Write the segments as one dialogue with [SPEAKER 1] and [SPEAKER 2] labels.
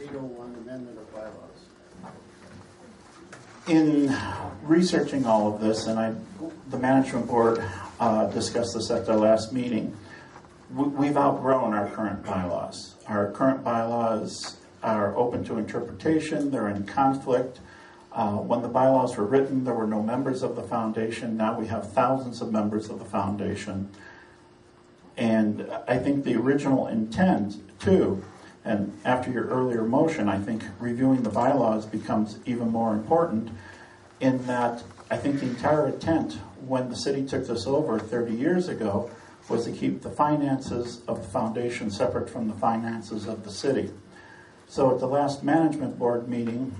[SPEAKER 1] 801 amendment of bylaws.
[SPEAKER 2] In researching all of this, and the management board discussed this at their last meeting, we've outgrown our current bylaws. Our current bylaws are open to interpretation. They're in conflict. When the bylaws were written, there were no members of the foundation. Now we have thousands of members of the foundation. And I think the original intent, too, and after your earlier motion, I think reviewing the bylaws becomes even more important in that I think the entire intent when the city took this over 30 years ago was to keep the finances of the foundation separate from the finances of the city. So at the last management board meeting,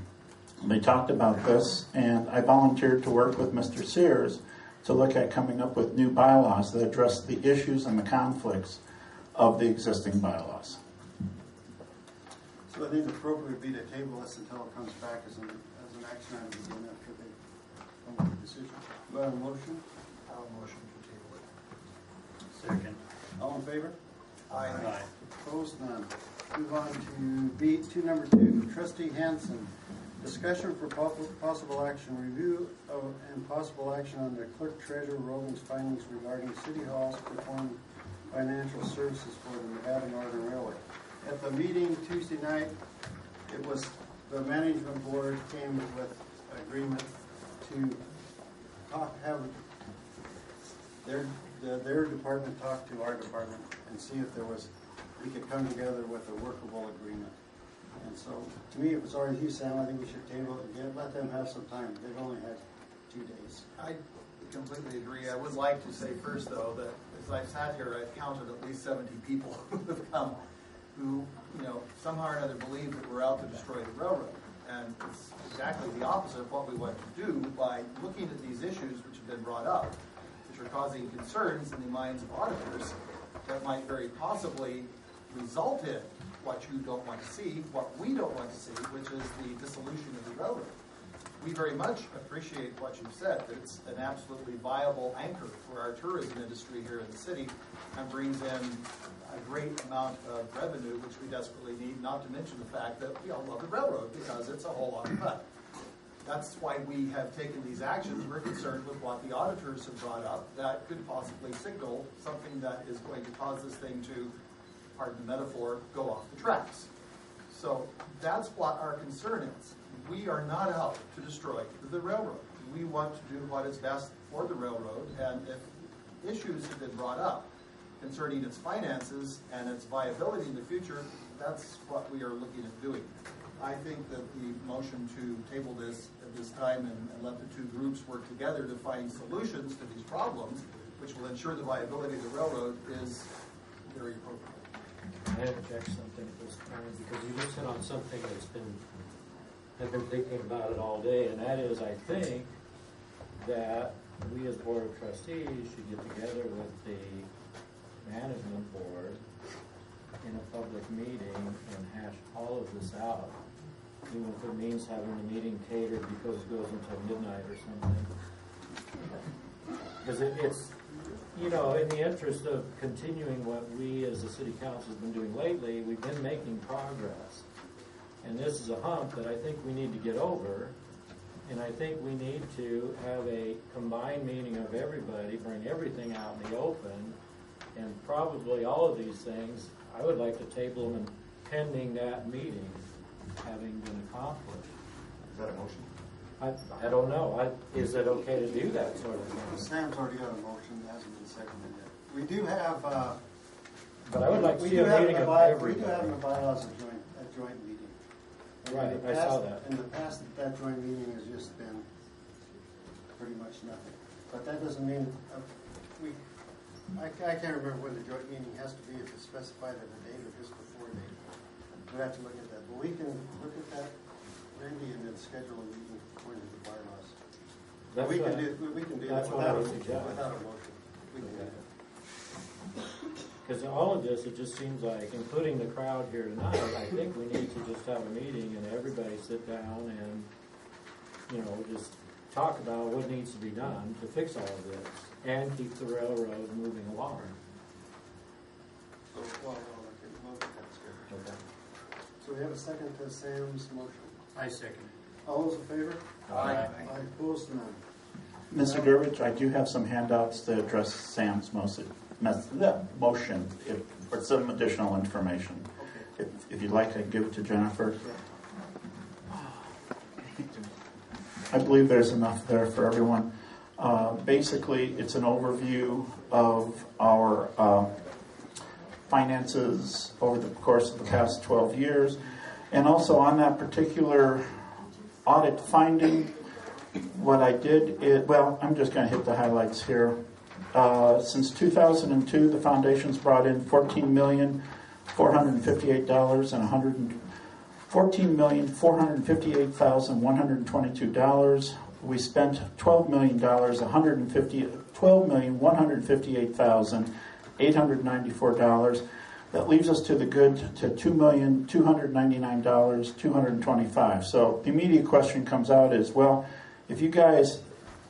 [SPEAKER 2] they talked about this, and I volunteered to work with Mr. Sears to look at coming up with new bylaws that address the issues and the conflicts of the existing bylaws.
[SPEAKER 1] So I think the appropriate would be to table this until it comes back as an action item again after they come to a decision. Do I have a motion?
[SPEAKER 3] I'll motion to table it.
[SPEAKER 4] Second.
[SPEAKER 1] All in favor?
[SPEAKER 3] Aye.
[SPEAKER 1] Opposed? None. Move on to number 2. Trustee Hanson. Discussion for possible action, review of, and possible action on the clerk treasurer Rogan's findings regarding City Hall's performing financial services for the Nevada Northern Railway. At the meeting Tuesday night, it was the management board came with agreement to have their department talk to our department and see if we could come together with a workable agreement. And so, to me, it was already you, Sam. I think we should table it again. Let them have some time. They've only had 2 days.
[SPEAKER 3] I completely agree. I would like to say first, though, that as I've sat here, I've counted at least 70 people who have come who, somehow or another believe that we're out to destroy the railroad. And it's exactly the opposite of what we want to do by looking at these issues which have been brought up, which are causing concerns in the minds of auditors that might very possibly result in what you don't want to see, what we don't want to see, which is the dissolution of the railroad. We very much appreciate what you've said, that it's an absolutely viable anchor for our tourism industry here in the city and brings in a great amount of revenue, which we desperately need, not to mention the fact that we all love the railroad because it's a whole lot of fun. That's why we have taken these actions. We're concerned with what the auditors have brought up that could possibly signal something that is going to cause this thing to, pardon the metaphor, go off the tracks. So that's what our concern is. We are not out to destroy the railroad. We want to do what is best for the railroad, and if issues have been brought up concerning its finances and its viability in the future, that's what we are looking at doing. I think that the motion to table this at this time and let the two groups work together to find solutions to these problems, which will ensure the viability of the railroad, is very appropriate.
[SPEAKER 4] I object something at this time because you just hit on something I've been thinking about it all day, and that is I think that we as Board of Trustees should get together with the management board in a public meeting and hash all of this out, even if it means having the meeting catered because it goes until midnight or something. Because it's, in the interest of continuing what we as the City Council has been doing lately, we've been making progress. And this is a hump that I think we need to get over. And I think we need to have a combined meeting of everybody, bring everything out in the open, and probably all of these things, I would like to table them and pending that meeting having been accomplished.
[SPEAKER 5] Is that a motion?
[SPEAKER 4] I don't know. Is it okay to do that sort of thing?
[SPEAKER 1] Sam's already got a motion, it hasn't been seconded yet. We do have,
[SPEAKER 4] but I would like to see a meeting of everybody.
[SPEAKER 1] We do have in the bylaws a joint meeting. And
[SPEAKER 4] right, I saw that.
[SPEAKER 1] In the past, that joint meeting has just been pretty much nothing. But that doesn't mean, I can't remember when the joint meeting has to be, if it's specified at a date or just before a date. We have to look at that. But we can look at that, Randy, and then schedule a meeting according to the bylaws. We can do that without a motion. We can do that.
[SPEAKER 4] Because all of this, it just seems like, including the crowd here tonight, I think we need to just have a meeting and everybody sit down and, just talk about what needs to be done to fix all of this and keep the railroad moving along.
[SPEAKER 1] So, okay, that's good.
[SPEAKER 3] So
[SPEAKER 1] Do we have a second to Sam's motion?
[SPEAKER 5] I second.
[SPEAKER 1] All those in favor?
[SPEAKER 3] Aye.
[SPEAKER 1] Opposed, none.
[SPEAKER 2] Mr. Durbridge, I do have some handouts to address Sam's motion, for some additional information.
[SPEAKER 1] Okay.
[SPEAKER 2] If you'd like, I can give it to Jennifer. I believe there's enough there for everyone. Basically, it's an overview of our finances over the course of the past 12 years. And also on that particular audit finding, what I did is, well, I'm just going to hit the highlights here. Since 2002, the foundation's brought in $14,458,122. We spent $12,158,894. That leaves us to the good to $2,299,225. So the immediate question comes out is, well, if you guys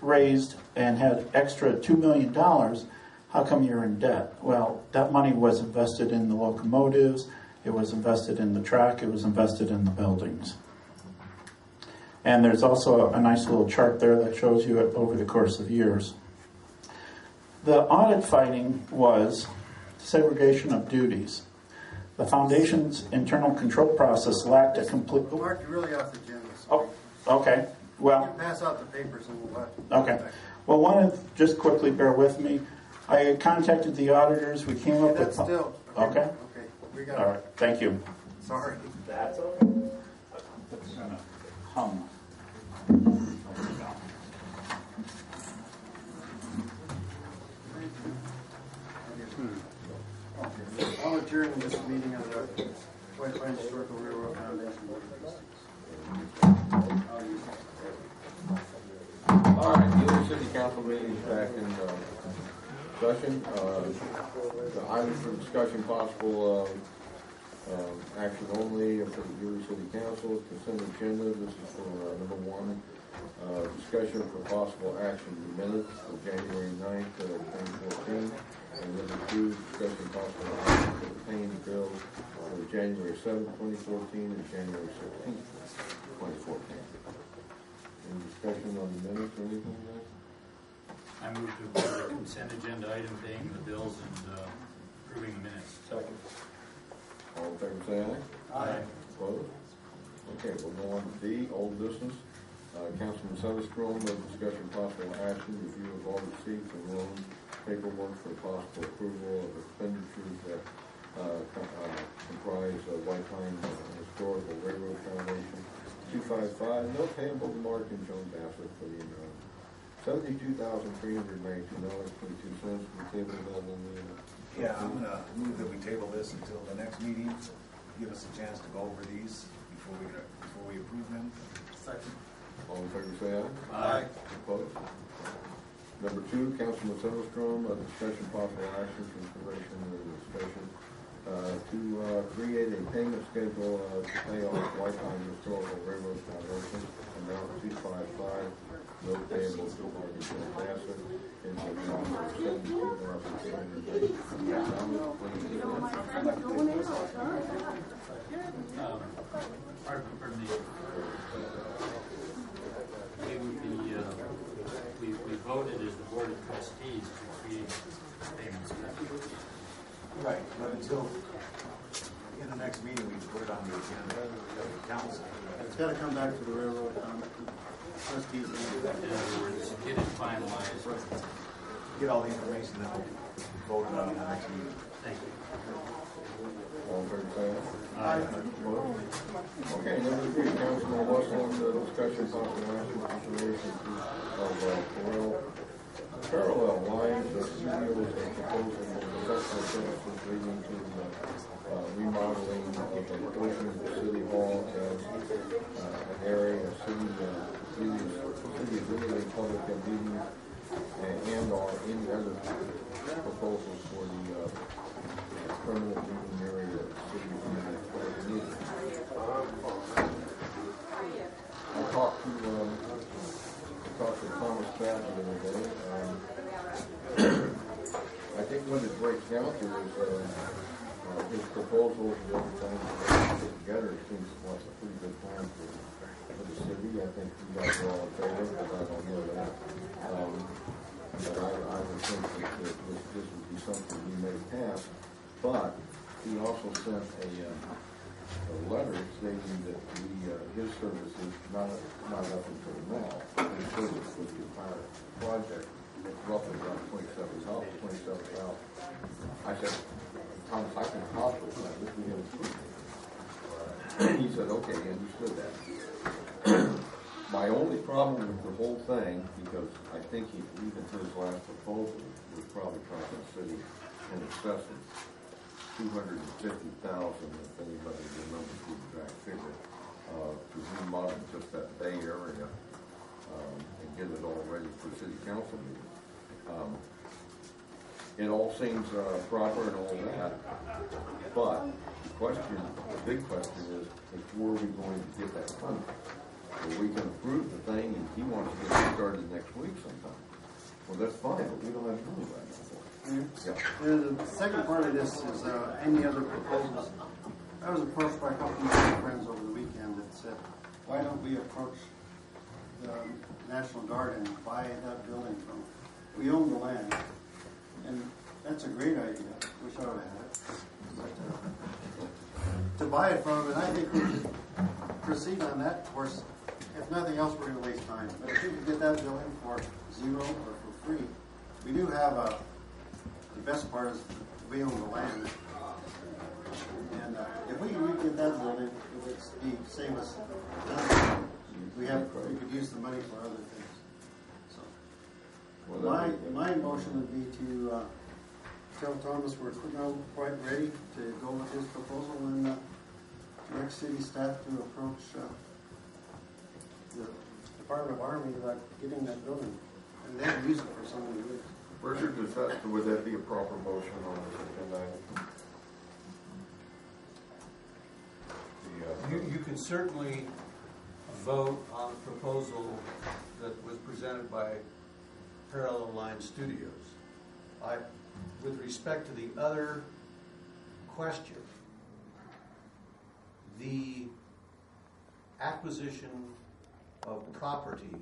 [SPEAKER 2] raised and had extra $2 million, how come you're in debt? Well, that money was invested in the locomotives, it was invested in the track, it was invested in the buildings. And there's also a nice little chart there that shows you it over the course of years. The audit finding was segregation of duties. The foundation's internal control process lacked a complete...
[SPEAKER 1] Mark, you're really off the agenda.
[SPEAKER 2] Oh, okay. Well...
[SPEAKER 1] You pass out the papers and we'll have to...
[SPEAKER 2] Okay. Well, just quickly bear with me. I contacted the auditors. We came up with...
[SPEAKER 1] Still...
[SPEAKER 2] Okay.
[SPEAKER 1] Okay, we got it.
[SPEAKER 2] All right. Thank you.
[SPEAKER 1] Sorry.
[SPEAKER 2] That's okay. It's going to hum. There we go.
[SPEAKER 1] I'll adjourn this meeting of the White Pine Historical Railroad Foundation Board of Trustees.
[SPEAKER 6] All right, the Ely City Council meeting is back in session. The items for discussion, possible action only for the Ely City Council. Consent agenda, this is for number one. Discussion for possible action minutes for January 9th, 2014. And number two, discussion possible action for the paying bills for January 7th, 2014 and January 16th, 2014. Any discussion on the minutes or anything like that?
[SPEAKER 5] I move to approve the consent agenda item paying the bills and approving the minutes.
[SPEAKER 4] Second.
[SPEAKER 6] All in favor, say aye.
[SPEAKER 5] Aye.
[SPEAKER 6] Opposed? Okay, we'll go on to D, old business. Councilman Soderstrom, discussion possible action, review of all receipts and loan paperwork for possible approval of expenditures that comprise White Pine Historical Railroad Foundation 255, no payable to Mark and Joan Bassett for the amount $72,392.22. We table that on the...
[SPEAKER 7] Yeah, I'm going to move that we table this until the next meeting. Give us a chance to go over these before we approve them.
[SPEAKER 3] Second.
[SPEAKER 6] All in favor, say aye.
[SPEAKER 3] Aye.
[SPEAKER 6] Opposed? Number two, Councilman Soderstrom, discussion possible action, consideration and discussion to create a payment schedule to pay off White Pine Historical Railroad Foundation, amount 255, no payable to Mark and Joan Bassett, in the amount of
[SPEAKER 5] Pardon me. We voted as the Board of Trustees to create payment schedule.
[SPEAKER 7] Right, but until in the next meeting, we put it on the agenda of the council.
[SPEAKER 1] It's got to come back to the railroad trustees.
[SPEAKER 5] In other words, get it finalized.
[SPEAKER 7] Get all the information that we voted on in the next meeting.
[SPEAKER 5] Thank you.
[SPEAKER 6] All in favor, say aye.
[SPEAKER 5] Aye.
[SPEAKER 6] Okay, number three, Councilman Westland, discussion possible action, consideration of parallel lines of studios and proposal for professional services leading to remodeling of the portion of the city hall as an area of city visiting public meetings and or any other proposals for the permanent meeting area of city meetings. I talked to Thomas Pratt the other day. I think what it breaks down to is his proposals and everything together, it seems like a pretty good plan for the city. I think you guys are all in favor, but I don't know that. But I would think that this would be something we may pass. But he also sent a letter stating that his services, not up until now, his service with the entire project, roughly around 27,000. I said, Thomas, I can accomplish that if we get approved. He said, okay, he understood that. My only problem with the whole thing, because I think even his last proposal was probably costing the city in excess of $250,000, if anybody remembers the exact figure, to remodel just that Bay Area and get it all ready for city council meeting. It all seems proper and all that, but the big question is where are we going to get that funding? Well, we can approve the thing and he wants to get it started next week sometime. Well, that's fine, but we don't have money right now for it. Yeah.
[SPEAKER 1] The second part of this is any other proposals. I was approached by a couple of my friends over the weekend that said, why don't we approach the National Guard and buy that building from, we own the land. And that's a great idea. Wish I would have had it. But, to buy it from them, and I think we should proceed on that course. If nothing else, we're going to waste time. But if we could get that building for zero or for free, we do have the best part is we own the land. And if we could get that building, it would save us time. We could use the money for other things. So my motion would be to tell Thomas we're now quite ready to go with his proposal and direct city staff to approach the Department of Army about getting that building and then use it for someone to use.
[SPEAKER 6] Richard, would that be a proper motion on this agenda?
[SPEAKER 8] You can certainly vote on the proposal that was presented by Parallel Line Studios. With respect to the other question, the acquisition of property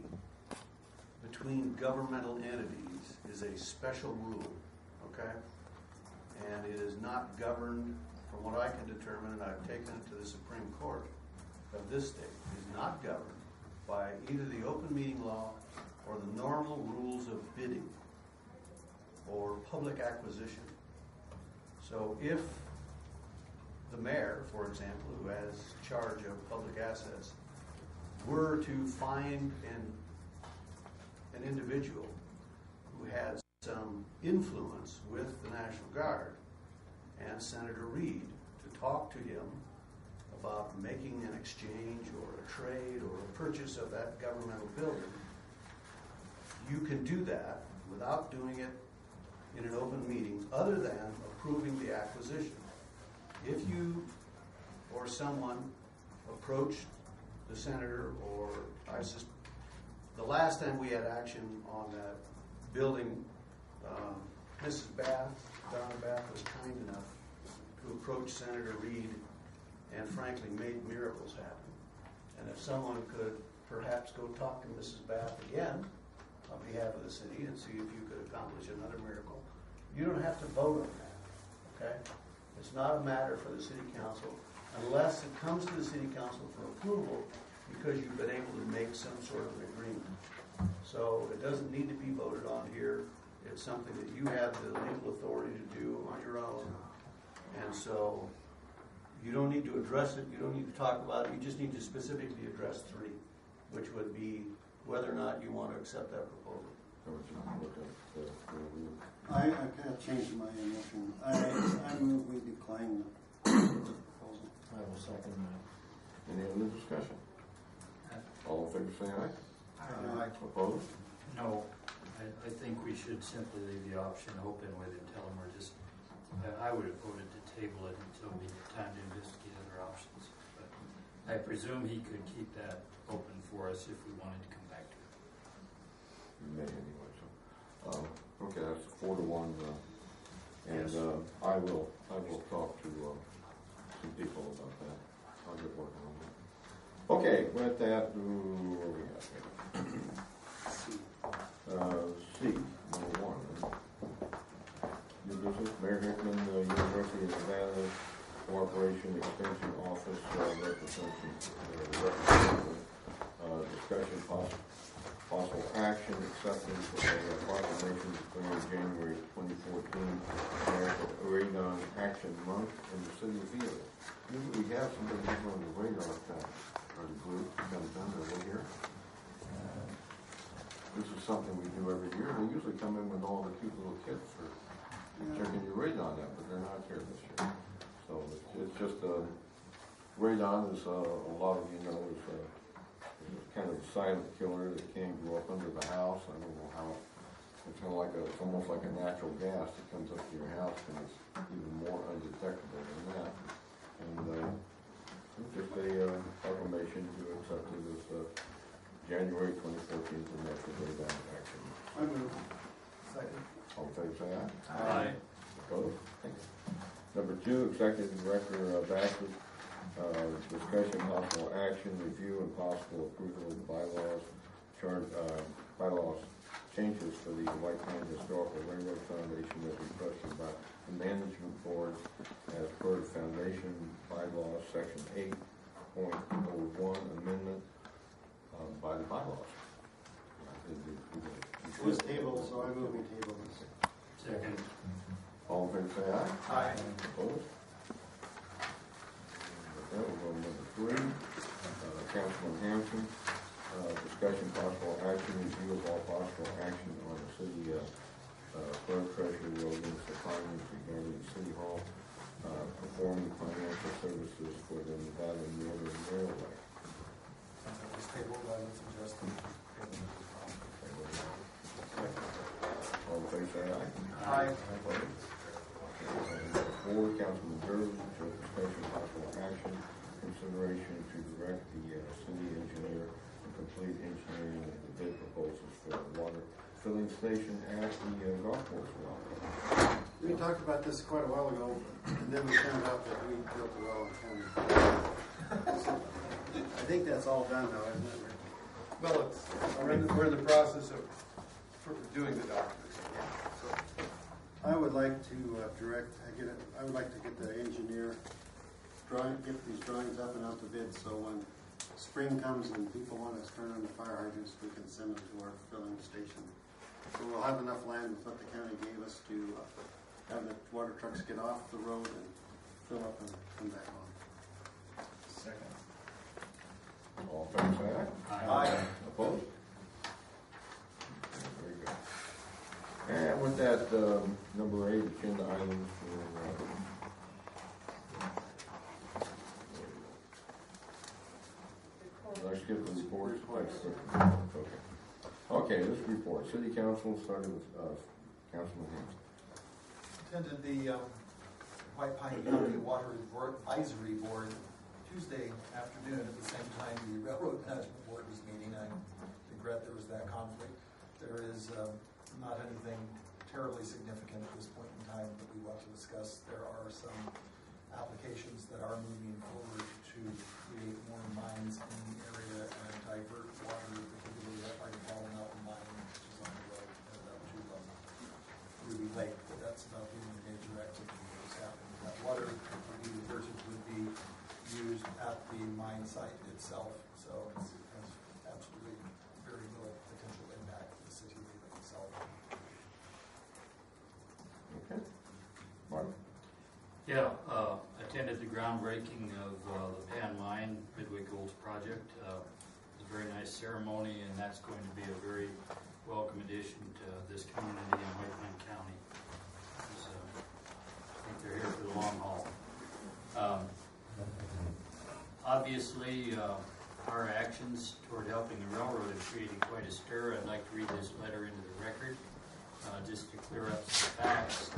[SPEAKER 8] between governmental entities is a special rule, okay? And it is not governed, from what I can determine, and I've taken it to the Supreme Court of this state, is not governed by either the open meeting law or the normal rules of bidding or public acquisition. So if the mayor, for example, who has charge of public assets, were to find an individual who has some influence with the National Guard and Senator Reid to talk to him about making an exchange or a trade or a purchase of that governmental building, you can do that without doing it in an open meeting other than approving the acquisition. If you or someone approached the senator or the last time we had action on that building, Mrs. Donna Bath was kind enough to approach Senator Reid and frankly made miracles happen. And if someone could perhaps go talk to Mrs. Bath again on behalf of the city and see if you could accomplish another miracle, you don't have to vote on that, okay? It's not a matter for the city council unless it comes to the city council for approval because you've been able to make some sort of agreement. So it doesn't need to be voted on here. It's something that you have the legal authority to do on your own. And so you don't need to address it. You don't need to talk about it. You just need to specifically address 3, which would be whether or not you want to accept that proposal.
[SPEAKER 1] I can't change my motion. I move we decline the proposal.
[SPEAKER 4] I will second that.
[SPEAKER 6] Any other discussion? All in favor, say aye.
[SPEAKER 1] Aye.
[SPEAKER 6] Opposed?
[SPEAKER 5] No, I think we should simply leave the option open with him, tell him we're just, I would have voted to table it until we have time to investigate other options. But I presume he could keep that open for us if we wanted to come back to it.
[SPEAKER 6] You may anyway, so. Okay, that's 4-1, and
[SPEAKER 5] Yes.
[SPEAKER 6] I will talk to some people about that. I'll get working on that. Okay, with that, where we at here? C, number 1. New business, Mayor Hickman, University of Nevada Cooperation Extension Office representative, discussion possible action acceptance of a proclamation declaring January 2014 National Radon Action Month in the city of Ely. Usually we have somebody who's on the radar or the group comes down over here. This is something we do every year. They usually come in with all the cute little kids for checking your radon out, but they're not here this year. So it's just radon is a lot of you know is kind of a silent killer that can't go up under the house. I don't know how. It's kind of like it's almost like a natural gas that comes up to your house, and it's even more undetectable than that. And it's just a proclamation to accept it as January 2014 the National Radon Action.
[SPEAKER 1] I move.
[SPEAKER 3] Second.
[SPEAKER 6] All in favor, say aye.
[SPEAKER 5] Aye.
[SPEAKER 6] Opposed? Thank you. Number 2, Executive Director Bassett, discussion, possible action, review, and possible approval of bylaws, bylaws changes for the White Pine Historical Railroad Foundation as requested by the Management Board as per the Foundation Bylaws, Section 8.01 Amendment by the bylaws.
[SPEAKER 1] It was tabled, so I move we table this.
[SPEAKER 5] Second.
[SPEAKER 6] All in favor, say aye.
[SPEAKER 3] Aye.
[SPEAKER 6] Opposed? That will go to number 3. Councilman Hampton, discussion possible action, review of all possible action on the city clerk treasurer Rogan's findings regarding the city hall performing financial services for the Nevada Northern Railway.
[SPEAKER 3] This table, I would suggest.
[SPEAKER 6] All in favor, say aye.
[SPEAKER 3] Aye.
[SPEAKER 6] Opposed? 4, Councilman Durley, discussion possible action, consideration to direct the city engineer to complete engineering of the bid proposals for the water filling station at the golf course well.
[SPEAKER 1] We talked about this quite a while ago, and then we found out that we built a well in Canada. So, I think that's all done now, isn't it, Rick?
[SPEAKER 8] Well, we're in the process of doing the documents. So,
[SPEAKER 1] I would like to I would like to get the engineer get these drawings up and out to bid, so when spring comes and people want us to turn on the fire hydrants, we can send them to our filling station. So we'll have enough land with what the county gave us to have the water trucks get off the road and fill up and come back on.
[SPEAKER 7] Second.
[SPEAKER 6] All in favor, say aye.
[SPEAKER 3] Aye.
[SPEAKER 6] Opposed? Very good. And with that, number 8, agenda items for did I skip the reports? Okay, this report. City Council started with Councilman Hampton.
[SPEAKER 3] Attended the White Pine County Water Advisory Board Tuesday afternoon at the same time the Railroad Management Board was meeting. I regret there was that conflict. There is not anything terribly significant at this point in time that we want to discuss. There are some applications that are moving forward to create more mines in the area and divert water, particularly up by the Fallen Mountain Mine, which is on the road to Ruby Lake. But that's about the only major activity that's happening. That water would be diverted, would be used at the mine site itself. So it has absolutely very little potential impact to the city of Ely itself.
[SPEAKER 6] Okay. Mark?
[SPEAKER 5] Yeah, attended the groundbreaking of the Pan Mine Midway Gold project. It was a very nice ceremony, and that's going to be a very welcome addition to this community in White Pine County. I think they're here for the long haul. Obviously, our actions toward helping the railroad have created quite a stir. I'd like to read this letter into the record, just to clear up some facts.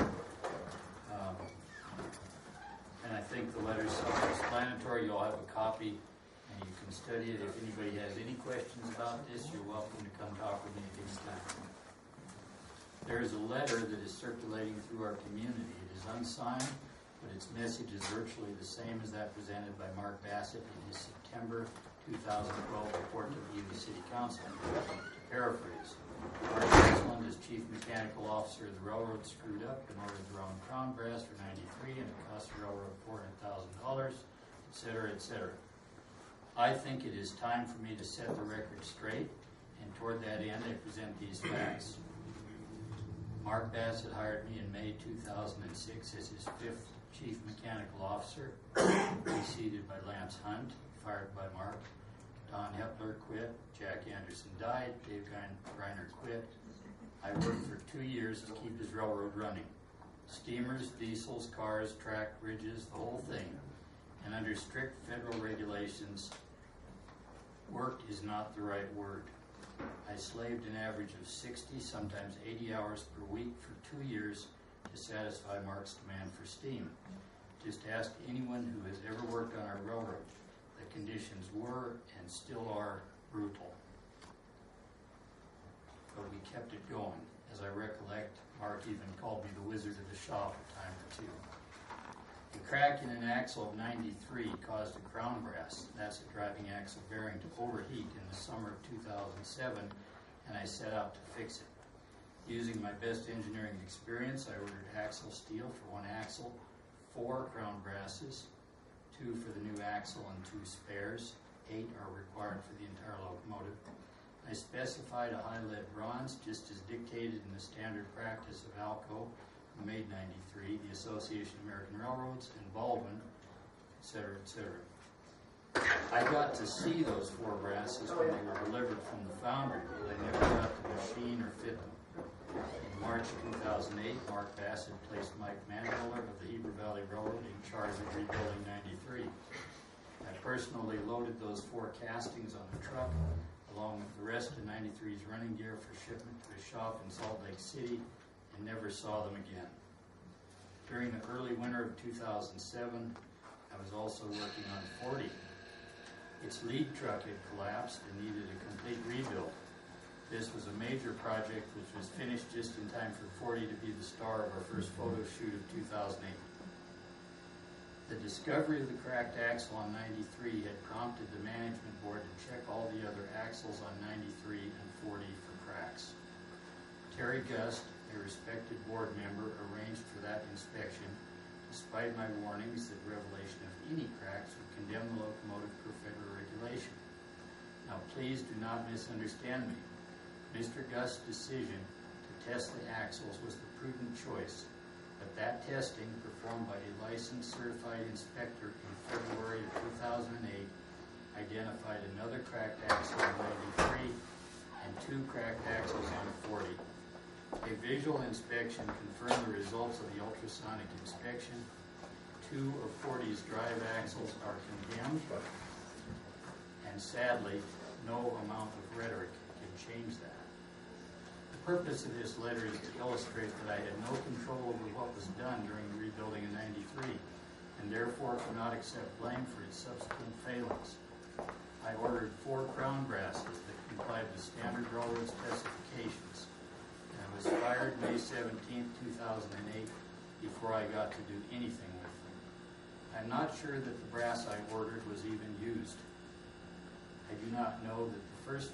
[SPEAKER 5] And I think the letter is self-explanatory. You all have a copy, and you can study it. If anybody has any questions about this, you're welcome to come talk with me at this time. There is a letter that is circulating through our community. It is unsigned. but its message is virtually the same as that presented by Mark Bassett in his September 2012 report to the Ely City Council. To paraphrase, Mark Bassett, as Chief Mechanical Officer of the railroad, screwed up and ordered the wrong crown brass for '93, and it cost the railroad $400,000, etc., etc. I think it is time for me to set the record straight, and toward that end, I present these facts. Mark Bassett hired me in May 2006 as his 5th Chief Mechanical Officer, preceded by Lance Hunt, fired by Mark. Don Hepler quit, Jack Anderson died, Dave Greiner quit. I worked for 2 years to keep his railroad running. Steamers, diesels, cars, track, bridges, the whole thing. And under strict federal regulations, work is not the right word. I slaved an average of 60, sometimes 80 hours per week for 2 years to satisfy Mark's demand for steam. Just ask anyone who has ever worked on our railroad. The conditions were and still are brutal. But we kept it going. As I recollect, Mark even called me the wizard of the shop a time or two. The crack in an axle of '93 caused a crown brass, that's a driving axle bearing, to overheat in the summer of 2007, and I set out to fix it. Using my best engineering experience, I ordered axle steel for 1 axle, 4 crown brasses, 2 for the new axle and 2 spares. 8 are required for the entire locomotive. I specified a high lead bronze, just as dictated in the standard practice of ALCO, made '93, the Association of American Railroads, and Baldwin, etc., etc. I got to see those 4 brasses when they were delivered from the foundry, but I never got to machine or fit them. In March 2008, Mark Bassett placed Mike Manmuller of the Heber Valley Railroad in charge of rebuilding '93. I personally loaded those 4 castings on the truck, along with the rest of '93's running gear for shipment to a shop in Salt Lake City, and never saw them again. During the early winter of 2007, I was also working on 40. Its lead truck had collapsed and needed a complete rebuild. This was a major project which was finished just in time for 40 to be the star of our first photo shoot of 2008. The discovery of the cracked axle on '93 had prompted the management board to check all the other axles on '93 and 40 for cracks. Terry Gust, a respected board member, arranged for that inspection, despite my warnings that revelation of any cracks would condemn the locomotive per federal regulation. Now please do not misunderstand me. Mr. Gust's decision to test the axles was the prudent choice, but that testing, performed by a licensed certified inspector in February of 2008, identified another cracked axle on '93 and 2 cracked axles on 40. A visual inspection confirmed the results of the ultrasonic inspection. 2 of 40's drive axles are condemned, and sadly, no amount of rhetoric can change that. The purpose of this letter is to illustrate that I had no control over what was done during the rebuilding in '93, and therefore cannot accept blame for its subsequent failings. I ordered 4 crown brasses that complied with standard railroad specifications. I was fired May 17, 2008, before I got to do anything with them. I'm not sure that the brass I ordered was even used. I do know that the first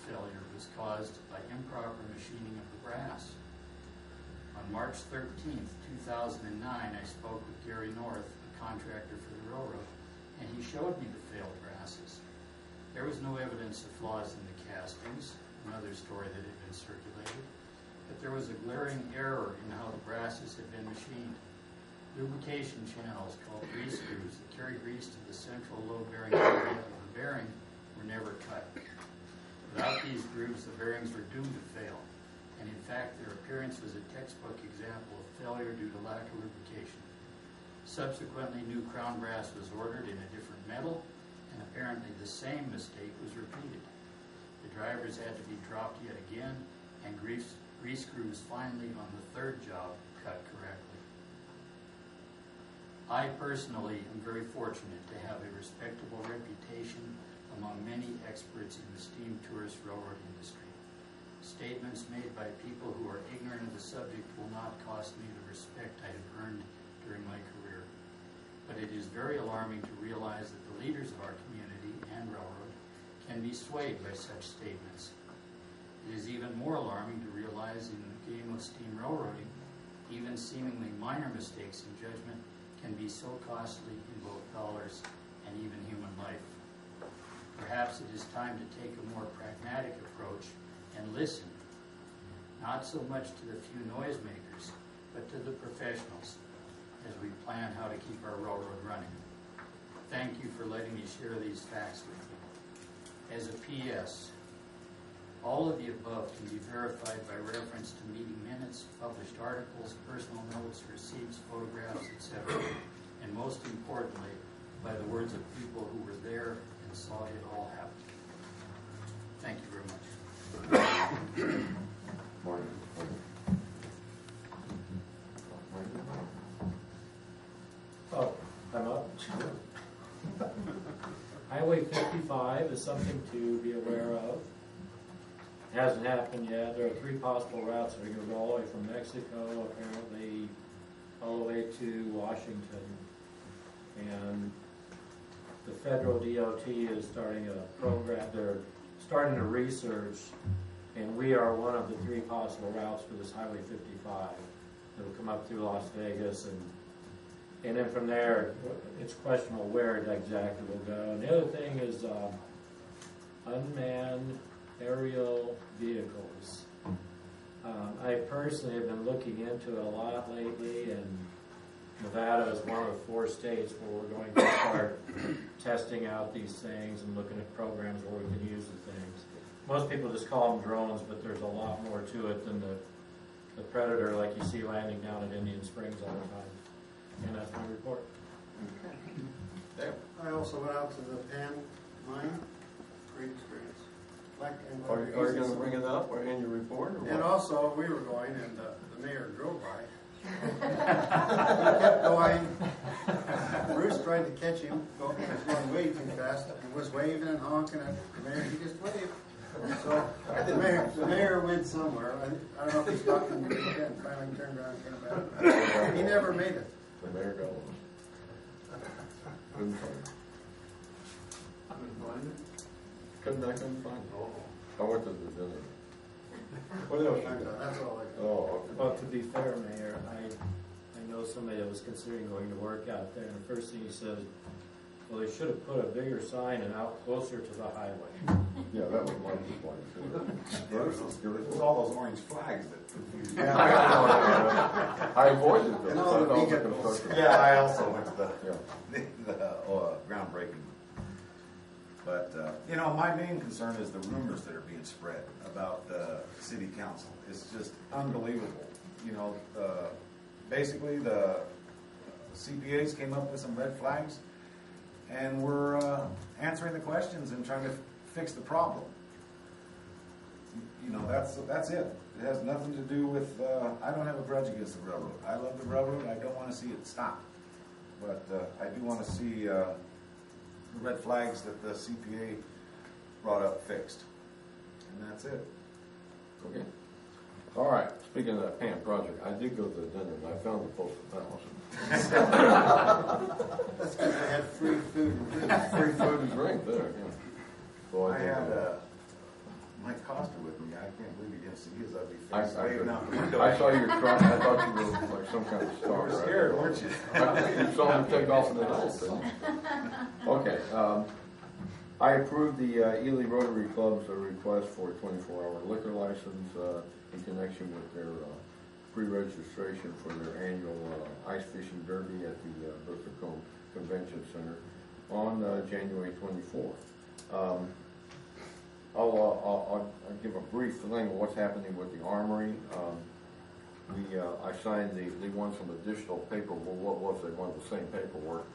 [SPEAKER 5] failure was caused by improper machining of the brass. On March 13, 2009, I spoke with Gary North, a contractor for the railroad, and he showed me the failed brasses. There was no evidence of flaws in the castings, another story that had been circulated, but there was a glaring error in how the brasses had been machined. Lubrication channels called grease screws that carry grease to the central load-bearing area of the bearing were never cut. Without these grooves, the bearings were doomed to fail, and in fact their appearance was a textbook example of failure due to lack of lubrication. Subsequently, new crown brass was ordered in a different metal, and apparently the same mistake was repeated. The drivers had to be dropped yet again, and grease screws finally on the 3rd job cut correctly. I personally am very fortunate to have a respectable reputation among many experts in the steam tourist railroad industry. Statements made by people who are ignorant of the subject will not cost me the respect I have earned during my career. But it is very alarming to realize that the leaders of our community and railroad can be swayed by such statements. It is even more alarming to realize in the game of steam railroading, even seemingly minor mistakes in judgment can be so costly in both dollars and even human life. Perhaps it is time to take a more pragmatic approach and listen, not so much to the few noisemakers, but to the professionals as we plan how to keep our railroad running. Thank you for letting me share these facts with you. As a PS, all of the above can be verified by reference to meeting minutes, published articles, personal notes, receipts, photographs, etc., and most importantly, by the words of people who were there and saw it all happen. Thank you very much.
[SPEAKER 4] Oh, I'm up. Highway 55 is something to be aware of. Hasn't happened yet. There are 3 possible routes that are going to go all the way from Mexico, apparently, all the way to Washington. And the federal DOT is starting a program. They're starting to research, and we are one of the 3 possible routes for this Highway 55. It'll come up through Las Vegas, and then from there, it's questionable where it exactly will go. And the other thing is unmanned aerial vehicles. I personally have been looking into it a lot lately, and Nevada is one of the 4 states where we're going to start testing out these things and looking at programs where we can use the things. Most people just call them drones, but there's a lot more to it than the Predator like you see landing down at Indian Springs all the time. And that's my report.
[SPEAKER 1] I also went out to the Pan mine. Great experience.
[SPEAKER 6] Are you going to bring it up or in your report? Or
[SPEAKER 1] And
[SPEAKER 6] what?
[SPEAKER 1] also, we were going, and the mayor drove by. He kept going. Bruce tried to catch him. He was going way too fast and was waving and honking at the mayor. He just waved. So the mayor went somewhere. I don't know if he's talking to me again. Finally turned around and came back. He never made it.
[SPEAKER 6] The mayor goes. Couldn't find it. Couldn't find it? I went to the dinner. What else you got?
[SPEAKER 1] That's all I got.
[SPEAKER 6] Oh, okay.
[SPEAKER 4] Well, to be fair, Mayor, I know somebody that was considering going to work out there, and the first thing he said, well, they should have put a bigger sign and out closer to the highway.
[SPEAKER 6] Yeah, that was my point too.
[SPEAKER 7] It was all those orange flags that.
[SPEAKER 6] I avoided them.
[SPEAKER 1] And all the
[SPEAKER 6] Put it
[SPEAKER 1] vehicles.
[SPEAKER 6] construction.
[SPEAKER 7] Yeah, I also went to
[SPEAKER 6] Yeah.
[SPEAKER 7] the groundbreaking. But, my main concern is the rumors that are being spread about the city council. It's just unbelievable. Basically the CPAs came up with some red flags, and we're answering the questions and trying to fix the problem. That's it. It has nothing to do with, I don't have a grudge against the railroad. I love the railroad. I don't want to see it stop. But I do want to see the red flags that the CPA brought up fixed. And that's it.
[SPEAKER 6] Okay. All right. Speaking of that PAM project, I did go to the dinner and I found the postal ballot.
[SPEAKER 1] That's because they had free food and drink.
[SPEAKER 6] Free food and drink there. Yeah. So
[SPEAKER 7] I
[SPEAKER 6] did,
[SPEAKER 7] had Mike Costa with me. I can't believe he didn't see his ugly
[SPEAKER 6] I
[SPEAKER 7] face waving out the
[SPEAKER 6] I
[SPEAKER 7] window.
[SPEAKER 6] saw your truck. I thought you were like some kind of
[SPEAKER 7] You
[SPEAKER 6] star.
[SPEAKER 7] were scared, weren't you?
[SPEAKER 6] You saw him take off in the hills, didn't you? Okay. I approved the Ely Rotary Club's request for a 24-hour liquor license in connection with their pre-registration for their annual ice fishing derby at the Bristol Convention Center on January 24th. I'll give a brief thing of what's happening with the Armory. I signed they wanted some additional paperwork. What was they wanted the same paperwork,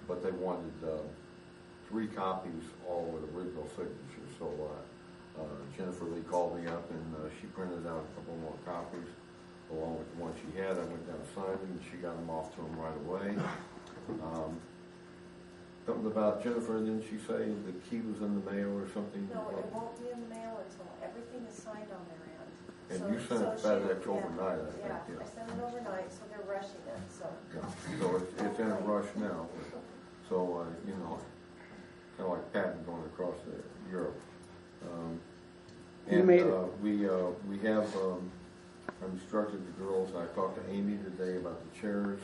[SPEAKER 6] but they wanted 3 copies, all with original signatures. So Jennifer Lee called me up and she printed out a couple more copies along with the one she had. I went down and signed them and she got them off to them right away. something about Jennifer, didn't she say the key was in the mail or something?
[SPEAKER 9] No, it won't be in the mail until everything is signed on their end.
[SPEAKER 6] And
[SPEAKER 9] So-
[SPEAKER 6] you sent it
[SPEAKER 9] so
[SPEAKER 6] FedEx
[SPEAKER 9] she-
[SPEAKER 6] overnight, I think,
[SPEAKER 9] Yeah, I sent it overnight, so they're rushing it, so.
[SPEAKER 6] Yeah. So it's in a rush now. So, you know, kind of like Patton going across to Europe.
[SPEAKER 10] You
[SPEAKER 6] And
[SPEAKER 10] made it.
[SPEAKER 6] we have instructed the girls, I talked to Amy today about the chairs.